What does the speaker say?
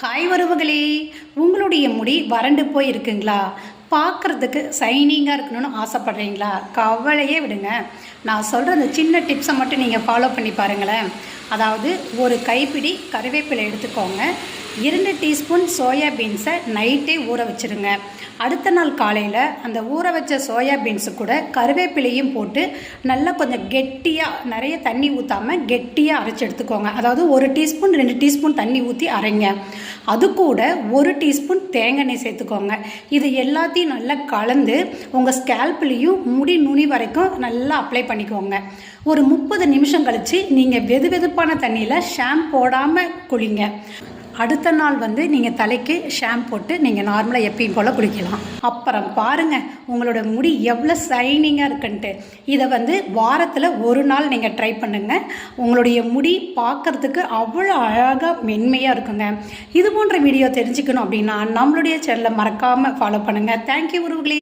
Hi உறவுகளே, உங்களுடைய முடி வறண்டு போய் இருக்குங்களா? பார்க்குறதுக்கு ஷைனிங்காக இருக்கணும்னு ஆசைப்பட்றீங்களா? கவலையே விடுங்க. நான் சொல்கிற அந்த சின்ன டிப்ஸை மட்டும் நீங்கள் ஃபாலோ பண்ணி பாருங்களேன். அதாவது ஒரு கைப்பிடி கறிவேப்பிலை எடுத்துக்கோங்க. 2 டீஸ்பூன் சோயா பீன்ஸை நைட்டே ஊற வச்சுருங்க. அடுத்த நாள் காலையில் அந்த ஊற வச்ச சோயா பீன்ஸு கூட கருவேப்பிலையும் போட்டு நல்லா கொஞ்சம் கெட்டியாக, நிறைய தண்ணி ஊற்றாமல் கெட்டியாக அரைச்சி எடுத்துக்கோங்க. அதாவது 1 டீஸ்பூன் 2 டீஸ்பூன் தண்ணி ஊற்றி அரைங்க. அது கூட 1 டீஸ்பூன் தேங்காய் எண்ணெய் சேர்த்துக்கோங்க. இது எல்லாத்தையும் நல்லா கலந்து உங்கள் ஸ்கேல்ப்லேயும் முடி நுனி வரைக்கும் நல்லா அப்ளை பண்ணிக்கோங்க. ஒரு 30 நிமிஷம் கழித்து நீங்கள் வெதுவெதுப்பான தண்ணியில் ஷாம்பு போடாமல் குளிங்க. அடுத்த நாள் நீங்கள் தலைக்கு ஷாம்பு போட்டு நீங்கள் நார்மலாக எப்பயும் போல் குளிக்கலாம். அப்புறம் பாருங்கள் உங்களோட முடி எவ்வளோ ஷைனிங்காக இருக்குன்ட்டு. இதை வாரத்தில் ஒரு நாள் நீங்கள் ட்ரை பண்ணுங்கள். உங்களுடைய முடி பார்க்குறதுக்கு அவ்வளோ அழகாக மென்மையாக இருக்குங்க. இது போன்ற வீடியோ தெரிஞ்சுக்கணும் அப்படின்னா நம்மளுடைய சேனலை மறக்காமல் ஃபாலோ பண்ணுங்கள். தேங்க்யூ உறவுகளே.